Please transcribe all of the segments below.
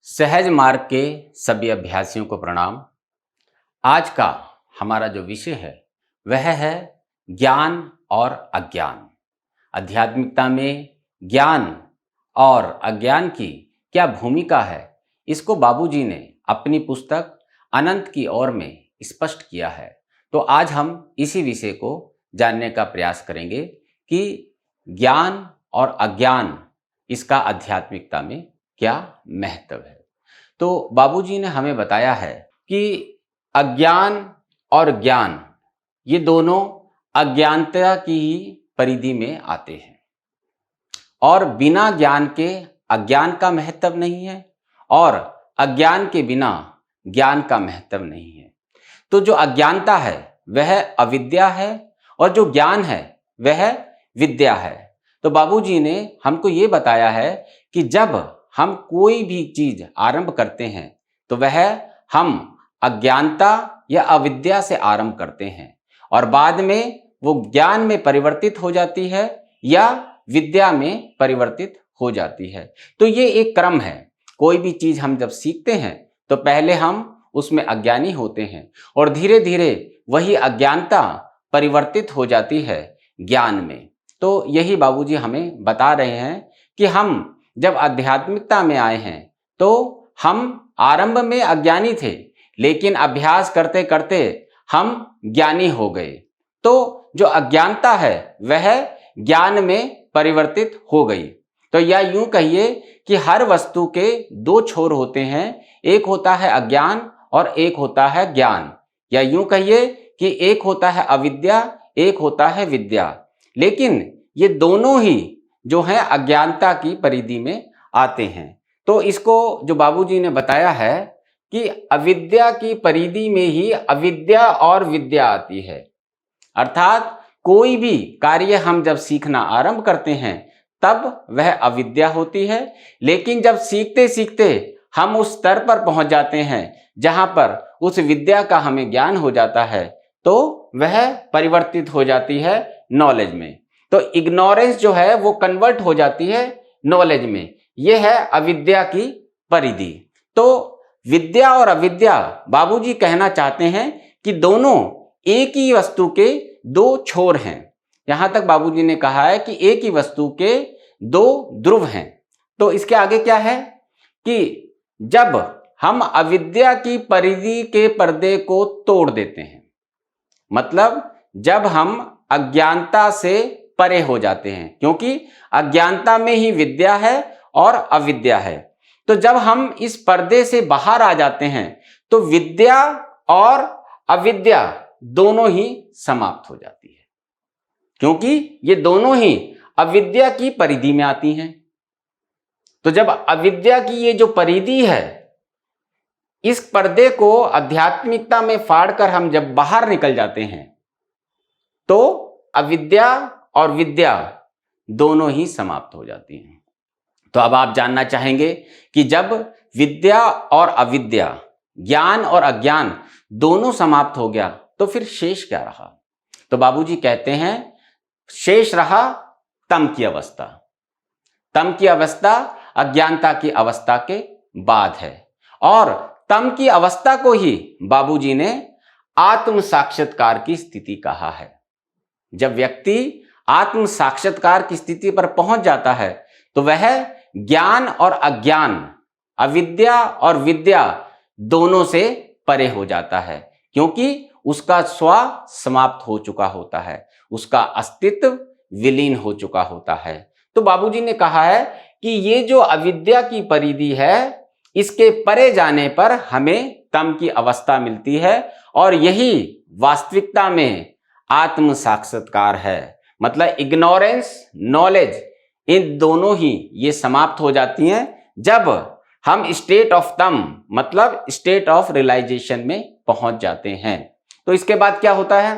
सहज मार्ग के सभी अभ्यासियों को प्रणाम। आज का हमारा जो विषय है वह है ज्ञान और अज्ञान। आध्यात्मिकता में ज्ञान और अज्ञान की क्या भूमिका है, इसको बाबूजी ने अपनी पुस्तक अनंत की ओर में स्पष्ट किया है। तो आज हम इसी विषय को जानने का प्रयास करेंगे कि ज्ञान और अज्ञान इसका आध्यात्मिकता में क्या महत्व है। तो बाबूजी ने हमें बताया है कि अज्ञान और ज्ञान ये दोनों अज्ञानता की ही परिधि में आते हैं और बिना ज्ञान के अज्ञान का महत्व नहीं है और अज्ञान के बिना ज्ञान का महत्व नहीं है। तो जो अज्ञानता है वह अविद्या है और जो ज्ञान है वह विद्या है। तो बाबूजी ने हमको ये बताया है कि जब हम कोई भी चीज आरंभ करते हैं तो वह हम अज्ञानता या अविद्या से आरंभ करते हैं और बाद में वो ज्ञान में परिवर्तित हो जाती है या विद्या में परिवर्तित हो जाती है। तो ये एक क्रम है। कोई भी चीज हम जब सीखते हैं तो पहले हम उसमें अज्ञानी होते हैं और धीरे धीरे वही अज्ञानता परिवर्तित हो जाती है ज्ञान में। तो यही बाबूजी हमें बता रहे हैं कि हम जब आध्यात्मिकता में आए हैं तो हम आरंभ में अज्ञानी थे, लेकिन अभ्यास करते करते हम ज्ञानी हो गए। तो जो अज्ञानता है वह ज्ञान में परिवर्तित हो गई। तो या यूं कहिए कि हर वस्तु के दो छोर होते हैं, एक होता है अज्ञान और एक होता है ज्ञान। या यूं कहिए कि एक होता है अविद्या, एक होता है विद्या। लेकिन ये दोनों ही जो है अज्ञानता की परिधि में आते हैं। तो इसको जो बाबूजी ने बताया है कि अविद्या की परिधि में ही अविद्या और विद्या आती है। अर्थात कोई भी कार्य हम जब सीखना आरंभ करते हैं तब वह अविद्या होती है, लेकिन जब सीखते सीखते हम उस स्तर पर पहुंच जाते हैं जहां पर उस विद्या का हमें ज्ञान हो जाता है तो वह परिवर्तित हो जाती है नॉलेज में। तो इग्नोरेंस जो है वो कन्वर्ट हो जाती है नॉलेज में। यह है अविद्या की परिधि। तो विद्या और अविद्या बाबूजी कहना चाहते हैं कि दोनों एक ही वस्तु के दो छोर हैं। यहां तक बाबूजी ने कहा है कि एक ही वस्तु के दो ध्रुव हैं। तो इसके आगे क्या है कि जब हम अविद्या की परिधि के पर्दे को तोड़ देते हैं, मतलब जब हम अज्ञानता से परे हो जाते हैं, क्योंकि अज्ञानता में ही विद्या है और अविद्या है। तो जब हम इस पर्दे से बाहर आ जाते हैं तो विद्या और अविद्या दोनों ही समाप्त हो जाती है, क्योंकि ये दोनों ही अविद्या की परिधि में आती हैं। तो जब अविद्या की ये जो परिधि है, इस पर्दे को आध्यात्मिकता में फाड़कर हम जब बाहर निकल जाते हैं तो अविद्या और विद्या दोनों ही समाप्त हो जाती हैं। तो अब आप जानना चाहेंगे कि जब विद्या और अविद्या, ज्ञान और अज्ञान दोनों समाप्त हो गया तो फिर शेष क्या रहा। तो बाबूजी कहते हैं शेष रहा तम की अवस्था। तम की अवस्था अज्ञानता की अवस्था के बाद है और तम की अवस्था को ही बाबूजी ने आत्म साक्षात्कार की स्थिति कहा है। जब व्यक्ति आत्म साक्षात्कार की स्थिति पर पहुंच जाता है तो वह ज्ञान और अज्ञान, अविद्या और विद्या दोनों से परे हो जाता है, क्योंकि उसका स्व समाप्त हो चुका होता है, उसका अस्तित्व विलीन हो चुका होता है। तो बाबूजी ने कहा है कि ये जो अविद्या की परिधि है, इसके परे जाने पर हमें तम की अवस्था मिलती है और यही वास्तविकता में आत्म साक्षात्कार है। मतलब इग्नोरेंस, नॉलेज, इन दोनों ही ये समाप्त हो जाती हैं जब हम स्टेट ऑफ तम मतलब स्टेट ऑफ रियलाइजेशन में पहुंच जाते हैं। तो इसके बाद क्या होता है,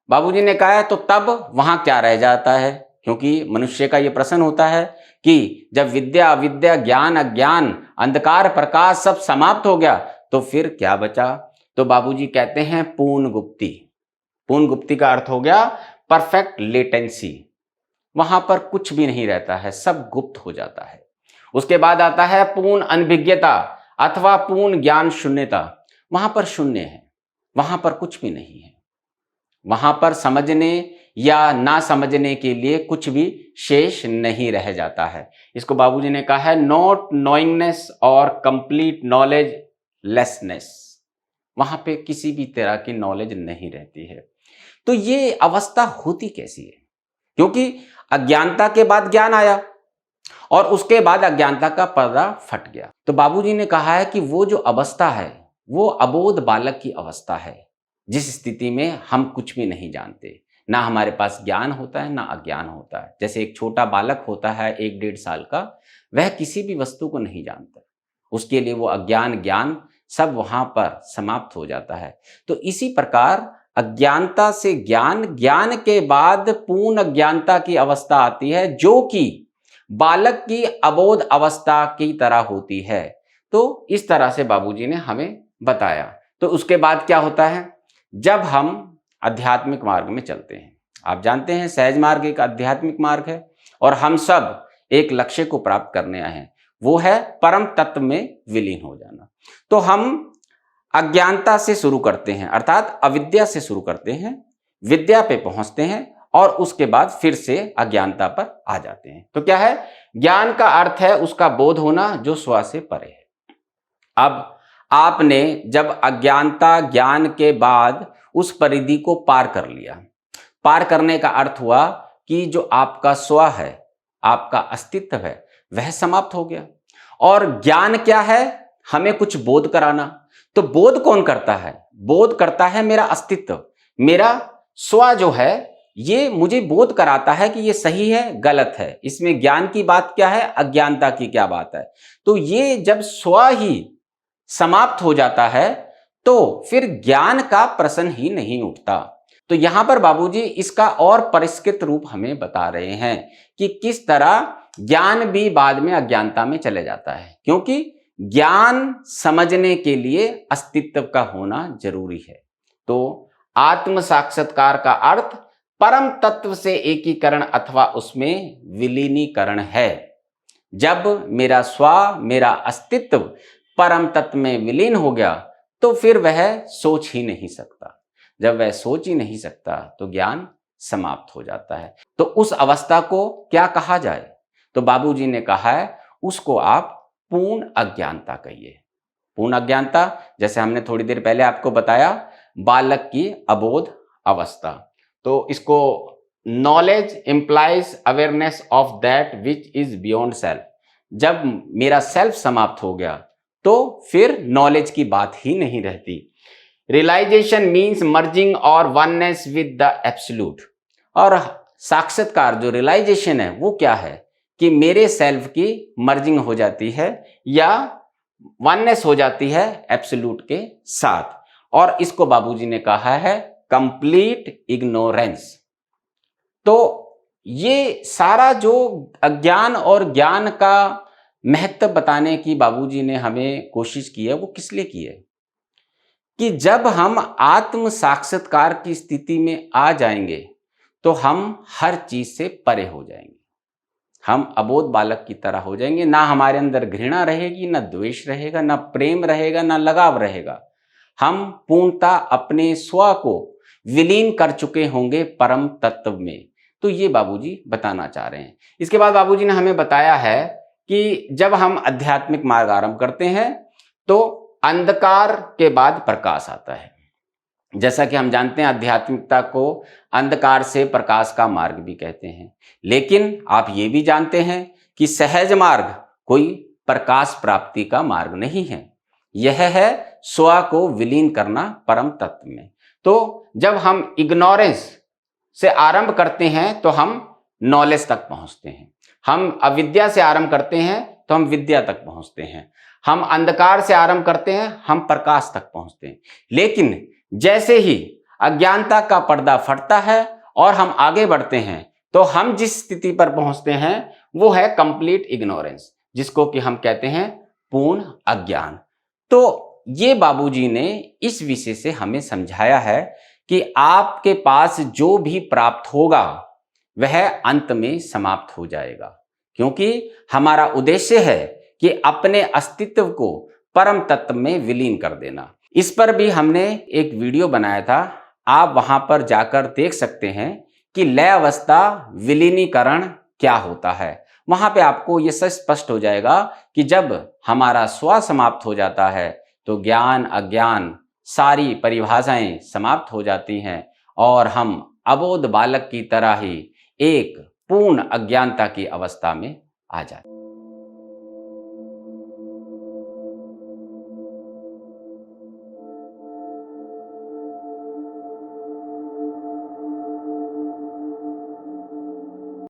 बाबूजी ने कहा है तो तब वहां क्या रह जाता है, क्योंकि मनुष्य का ये प्रश्न होता है कि जब विद्या अविद्या, ज्ञान अज्ञान, अंधकार प्रकाश सब समाप्त हो गया तो फिर क्या बचा। तो बाबूजी कहते हैं पूर्ण गुप्ति। पूर्ण गुप्ति का अर्थ हो गया परफेक्ट लेटेंसी। वहां पर कुछ भी नहीं रहता है, सब गुप्त हो जाता है। उसके बाद आता है पूर्ण अनभिज्ञता अथवा पूर्ण ज्ञान शून्यता। वहां पर शून्य है, वहां पर कुछ भी नहीं है, वहां पर समझने या ना समझने के लिए कुछ भी शेष नहीं रह जाता है। इसको बाबूजी ने कहा है नॉट नोइंगनेस और कंप्लीट नॉलेज लेसनेस। वहां पे किसी भी तरह की नॉलेज नहीं रहती है। तो ये अवस्था होती कैसी है? क्योंकि अज्ञानता के बाद ज्ञान आया और उसके बाद अज्ञानता का पर्दा फट गया। तो बाबूजी ने कहा है कि वो जो अवस्था है वो अबोध बालक की अवस्था है, जिस स्थिति में हम कुछ भी नहीं जानते, ना हमारे पास ज्ञान होता है ना अज्ञान होता है। जैसे एक छोटा बालक होता है 1-1.5 साल का, वह किसी भी वस्तु को नहीं जानता, उसके लिए वो अज्ञान ज्ञान सब वहां पर समाप्त हो जाता है। तो इसी प्रकार अज्ञानता से ज्ञान, ज्ञान के बाद पूर्ण अज्ञानता की अवस्था आती है, जो कि बालक की अबोध अवस्था की तरह होती है। तो इस तरह से बाबूजी ने हमें बताया। तो उसके बाद क्या होता है? जब हम आध्यात्मिक मार्ग में चलते हैं, आप जानते हैं सहज मार्ग एक आध्यात्मिक मार्ग है और हम सब एक लक्ष्य को प्राप्त करने आए हैं, वो है परम तत्व में विलीन हो जाना। तो हम अज्ञानता से शुरू करते हैं, अर्थात अविद्या से शुरू करते हैं, विद्या पे पहुंचते हैं और उसके बाद फिर से अज्ञानता पर आ जाते हैं। तो क्या है? ज्ञान का अर्थ है उसका बोध होना जो स्व से परे है। अब आपने जब अज्ञानता ज्ञान के बाद उस परिधि को पार कर लिया, पार करने का अर्थ हुआ कि जो आपका स्व है, आपका अस्तित्व है, वह समाप्त हो गया। और ज्ञान क्या है? हमें कुछ बोध कराना। तो बोध कौन करता है? बोध करता है मेरा अस्तित्व, मेरा स्व जो है, ये मुझे बोध कराता है कि ये सही है गलत है। इसमें ज्ञान की बात क्या है, अज्ञानता की क्या बात है? तो ये जब स्व ही समाप्त हो जाता है तो फिर ज्ञान का प्रश्न ही नहीं उठता। तो यहां पर बाबूजी इसका और परिष्कृत रूप हमें बता रहे हैं कि किस तरह ज्ञान भी बाद में अज्ञानता में चले जाता है, क्योंकि ज्ञान समझने के लिए अस्तित्व का होना जरूरी है। तो आत्म साक्षात्कार का अर्थ परम तत्व से एकीकरण अथवा उसमें विलीनीकरण है। जब मेरा स्व, मेरा अस्तित्व परम तत्व में विलीन हो गया तो फिर वह सोच ही नहीं सकता। जब वह सोच ही नहीं सकता तो ज्ञान समाप्त हो जाता है। तो उस अवस्था को क्या कहा जाए? तो बाबूजी ने कहा है उसको आप पूर्ण अज्ञानता कहिए। पूर्ण अज्ञानता, जैसे हमने थोड़ी देर पहले आपको बताया, बालक की अबोध अवस्था। तो इसको knowledge implies awareness of that which is beyond self. जब मेरा सेल्फ समाप्त हो गया तो फिर नॉलेज की बात ही नहीं रहती। रियलाइजेशन मीन्स मर्जिंग और वननेस विद द एब्सोल्यूट। और साक्षात्कार जो रियलाइजेशन है वो क्या है कि मेरे सेल्फ की मर्जिंग हो जाती है या वननेस हो जाती है एब्सोल्यूट के साथ। और इसको बाबूजी ने कहा है कंप्लीट इग्नोरेंस। तो ये सारा जो अज्ञान और ज्ञान का महत्व बताने की बाबूजी ने हमें कोशिश की है, वो किस लिए की है कि जब हम आत्म साक्षात्कार की स्थिति में आ जाएंगे तो हम हर चीज से परे हो जाएंगे। हम अबोध बालक की तरह हो जाएंगे। ना हमारे अंदर घृणा रहेगी, ना द्वेष रहेगा, ना प्रेम रहेगा, ना लगाव रहेगा। हम पूर्णता अपने स्व को विलीन कर चुके होंगे परम तत्व में। तो ये बाबूजी बताना चाह रहे हैं। इसके बाद बाबूजी ने हमें बताया है कि जब हम आध्यात्मिक मार्ग आरंभ करते हैं तो अंधकार के बाद प्रकाश आता है। जैसा कि हम जानते हैं आध्यात्मिकता को अंधकार से प्रकाश का मार्ग भी कहते हैं। लेकिन आप ये भी जानते हैं कि सहज मार्ग कोई प्रकाश प्राप्ति का मार्ग नहीं है, यह है स्व को विलीन करना परम तत्व में। तो जब हम इग्नोरेंस से आरंभ करते हैं तो हम नॉलेज तक पहुंचते हैं। हम अविद्या से आरंभ करते हैं तो हम विद्या तक पहुंचते हैं। हम अंधकार से आरंभ करते हैं, हम प्रकाश तक पहुंचते हैं। लेकिन जैसे ही अज्ञानता का पर्दा फटता है और हम आगे बढ़ते हैं तो हम जिस स्थिति पर पहुंचते हैं वो है कंप्लीट इग्नोरेंस, जिसको कि हम कहते हैं पूर्ण अज्ञान। तो ये बाबूजी ने इस विषय से हमें समझाया है कि आपके पास जो भी प्राप्त होगा वह अंत में समाप्त हो जाएगा, क्योंकि हमारा उद्देश्य है कि अपने अस्तित्व को परम तत्व में विलीन कर देना। इस पर भी हमने एक वीडियो बनाया था, आप वहां पर जाकर देख सकते हैं कि लय अवस्था विलीनीकरण क्या होता है। वहां पे आपको ये सब स्पष्ट हो जाएगा कि जब हमारा स्व समाप्त हो जाता है तो ज्ञान अज्ञान सारी परिभाषाएं समाप्त हो जाती हैं और हम अबोध बालक की तरह ही एक पूर्ण अज्ञानता की अवस्था में आ जाते हैं।